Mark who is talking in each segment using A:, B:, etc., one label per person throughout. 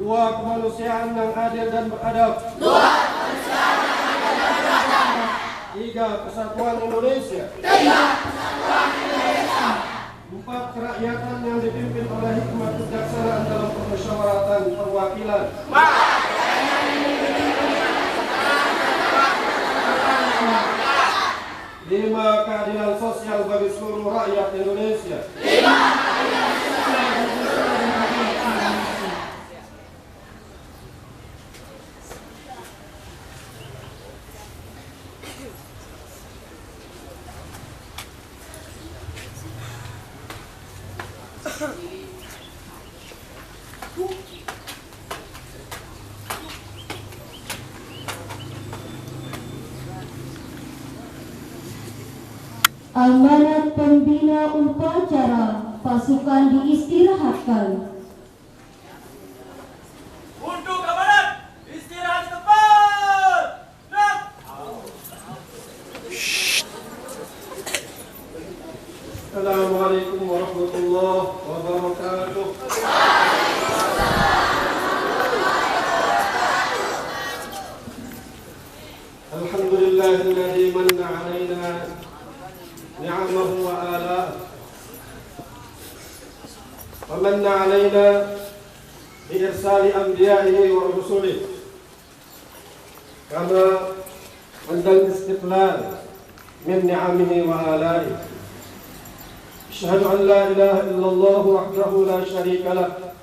A: 2. Kemanusiaan yang adil dan beradab. 3. Persatuan Indonesia. 4. Kerakyatan yang dipimpin oleh hikmat kebijaksanaan dalam permusyawaratan perwakilan. 5. Keadilan sosial bagi seluruh rakyat Indonesia.
B: Amanat pembina upacara, pasukan diistirahatkan.
C: Untuk amanat, istirahat tepat. Nak.
A: Assalamualaikum warahmatullahi wabarakatuh. Alhamdulillahilladzi manna 'alaina ni'amahu wa ala'ahu wa manna 'alaina bi irsali anbiya'ihi wa rusulihi kama andal istiqlal min ni'amihi wa ala'ihi. Asyhadu an la ilaha illallah wahdahu la syarika lah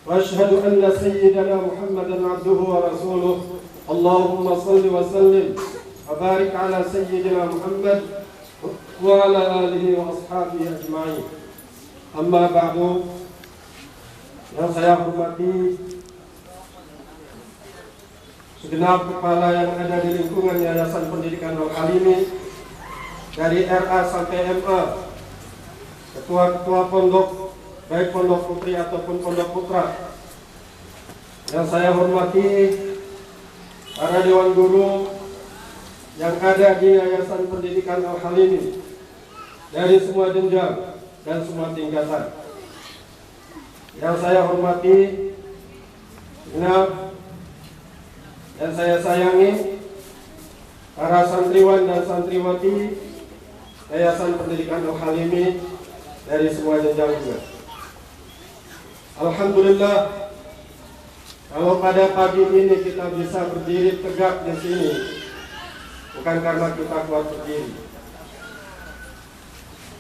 A: wa asyhadu anna sayyidana Muhammadan 'abduhu wa rasuluh. Allahumma shalli wa sallim wa barik ala sayyidina Muhammad wa ala alihi wa ashabihi ajma'in. Amma ba'du. Yang saya hormati segenap kepala yang ada di lingkungan Yayasan Pendidikan Al-Halimi dari RA sampai MA, ketua-ketua pondok, baik pondok putri ataupun pondok putra. Yang saya hormati para dewan guru yang ada di Yayasan Pendidikan Al-Halimi dari semua jenjang dan semua tingkatan. Yang saya hormati, dan saya sayangi para santriwan dan santriwati Yayasan Pendidikan Al-Halimi dari semua jenjang juga. Alhamdulillah, kalau pada pagi ini kita bisa berdiri tegak di sini, bukan karena kita kuat berdiri.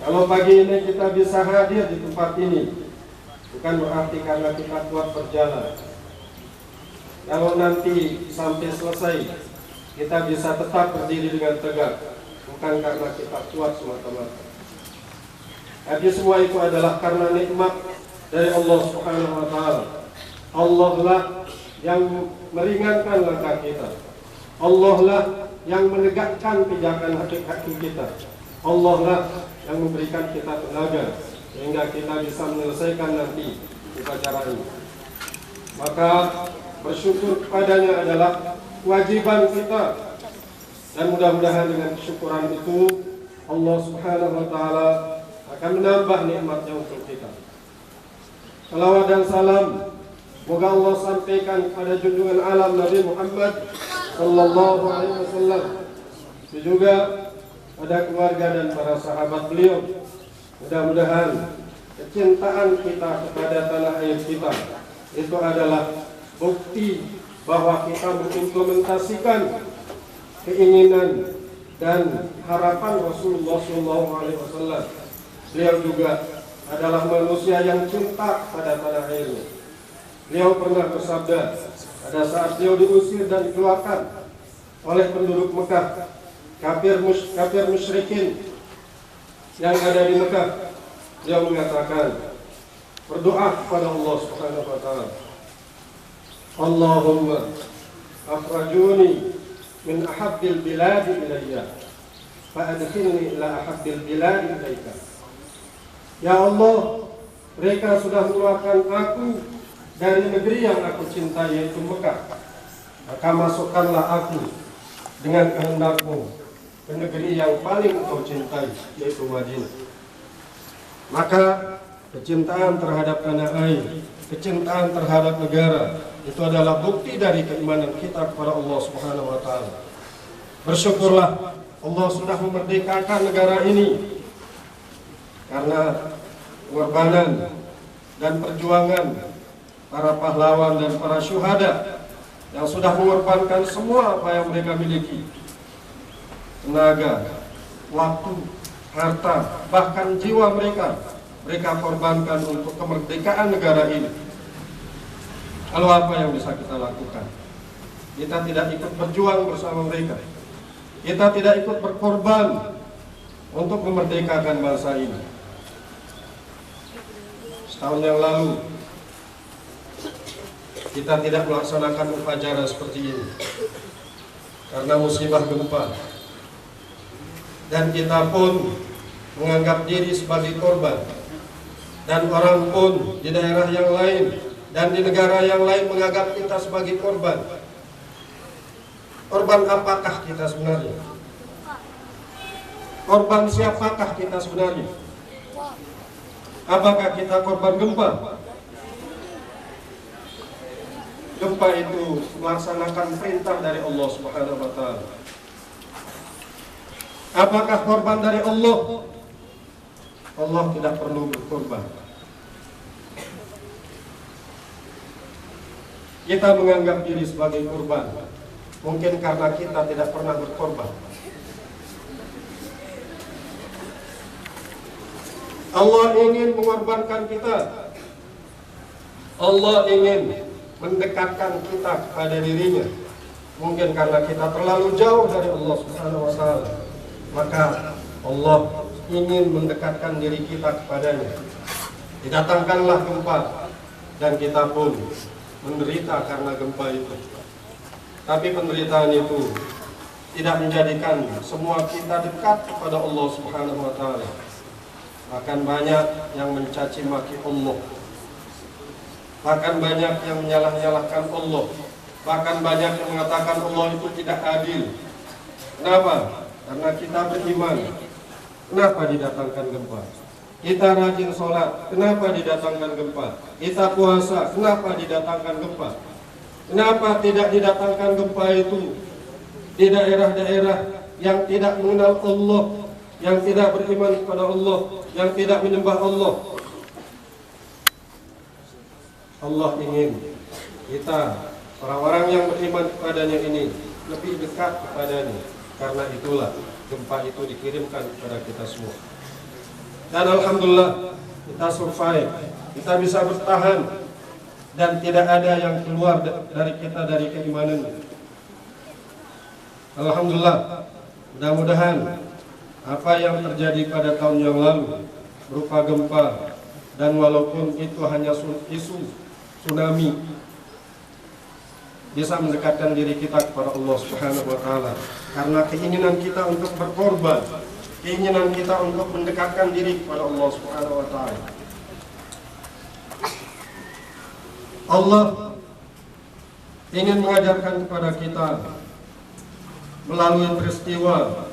A: Kalau pagi ini kita bisa hadir di tempat ini, bukan berarti karena kita kuat berjalan. Kalau nanti sampai selesai, kita bisa tetap berdiri dengan tegak, bukan karena kita kuat semata-mata. Tapi semua itu adalah karena nikmat dari Allah Subhanahu wa Ta'ala. Allah lah yang meringankan langkah kita. Allah lah yang menegakkan pijakan hati kita. Allah lah yang memberikan kita tenaga sehingga kita bisa menyelesaikan nanti upacara ini. Maka bersyukur kepadanya adalah kewajiban kita, dan mudah-mudahan dengan kesyukuran itu Allah Subhanahu wa Ta'ala akan menambah nikmatnya untuk kita. Salawat dan salam semoga Allah sampaikan kepada junjungan alam Nabi Muhammad sallallahu alaihi wasallam, juga pada keluarga dan para sahabat beliau. Mudah-mudahan kecintaan kita kepada tanah air kita itu adalah bukti bahwa kita mengimplementasikan keinginan dan harapan Rasulullah sallallahu alaihi wasallam. Beliau juga adalah manusia yang cinta pada tanah airnya. Beliau pernah bersabda pada saat beliau diusir dan dikeluarkan oleh penduduk Mekah, kafir musyrikin yang ada di Mekah. Beliau mengatakan, berdoa kepada Allah Subhanahu wa Ta'ala, Allahumma akhrajuni min ahabbil biladi ilayya fa'adkhilni ila ahabbil biladi ilaika. Ya Allah, mereka sudah mengeluarkan aku dari negeri yang aku cintai, yaitu Mekah. Maka masukkanlah aku dengan kehendak-Mu ke negeri yang paling Engkau cintai, yaitu Madinah. Maka kecintaan terhadap tanah air kecintaan terhadap negara itu adalah bukti dari keimanan kita kepada Allah Subhanahu wa taala. Bersyukurlah Allah sudah memerdekakan negara ini karena pengorbanan dan perjuangan para pahlawan dan para syuhada yang sudah mengorbankan semua apa yang mereka miliki, tenaga, waktu, harta, bahkan jiwa mereka korbankan untuk kemerdekaan negara ini. Lalu apa yang bisa kita lakukan? Kita tidak ikut berjuang bersama mereka. Kita tidak ikut berkorban untuk memerdekakan bangsa ini. Setahun yang lalu kita tidak melaksanakan upacara seperti ini karena musibah gempa, dan kita pun menganggap diri sebagai korban, dan orang pun di daerah yang lain dan di negara yang lain menganggap kita sebagai korban. Korban apakah kita sebenarnya? Korban siapakah kita sebenarnya? Apakah kita korban gempa? Gempa itu melaksanakan perintah dari Allah Subhanahu wa taala. Apakah korban dari Allah? Allah tidak perlu berkorban. Kita menganggap diri sebagai korban, mungkin karena kita tidak pernah berkorban. Allah ingin mengorbankan kita. Allah ingin mendekatkan kita kepada dirinya. Mungkin karena kita terlalu jauh dari Allah Subhanahu wa taala, maka Allah ingin mendekatkan diri kita kepadanya. Didatangkanlah gempa, dan kita pun menderita karena gempa itu. Tapi penderitaan itu tidak menjadikan semua kita dekat kepada Allah Subhanahu wa taala. Bahkan banyak yang mencaci maki Allah, bahkan banyak yang menyalah-nyalahkan Allah, bahkan banyak yang mengatakan Allah itu tidak adil. Kenapa? Karena kita beriman. Kenapa didatangkan gempa? Kita rajin sholat, kenapa didatangkan gempa? Kita puasa, kenapa didatangkan gempa? Kenapa tidak didatangkan gempa itu di daerah-daerah yang tidak mengenal Allah, yang tidak beriman kepada Allah, yang tidak menyembah Allah? Allah ingin kita, orang-orang yang beriman kepadanya ini, lebih dekat kepadanya. Karena itulah gempa itu dikirimkan kepada kita semua. Dan alhamdulillah kita survive, kita bisa bertahan, dan tidak ada yang keluar dari kita dari keimanannya. Alhamdulillah, mudah-mudahan apa yang terjadi pada tahun yang lalu berupa gempa, dan walaupun itu hanya isu tsunami, bisa mendekatkan diri kita kepada Allah Subhanahu wa taala. Karena keinginan kita untuk berkorban, keinginan kita untuk mendekatkan diri kepada Allah Subhanahu wa taala. Allah ingin mengajarkan kepada kita melalui peristiwa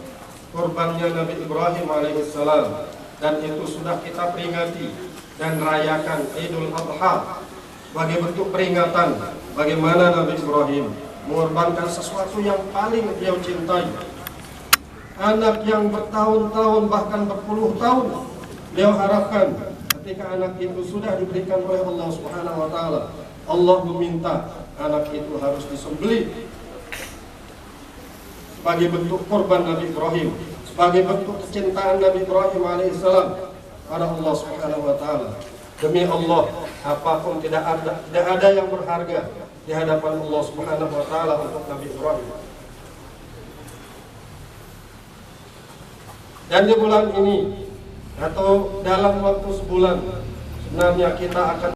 A: korbannya Nabi Ibrahim alaihissalam, dan itu sudah kita peringati dan rayakan Idul Adha sebagai bentuk peringatan bagaimana Nabi Ibrahim mengorbankan sesuatu yang paling beliau cintai. Anak yang bertahun-tahun bahkan berpuluh tahun beliau harapkan, ketika anak itu sudah diberikan oleh Allah Subhanahu wa taala, Allah meminta anak itu harus disembelih sebagai bentuk korban Nabi Ibrahim, sebagai bentuk kecintaan Nabi Ibrahim alaihissalam pada Allah Subhanahu wa taala. Demi Allah, apapun tidak ada yang berharga di hadapan Allah Subhanahu wa taala untuk Nabi Ibrahim. Dan di bulan ini atau dalam waktu sebulan, sebenarnya kita akan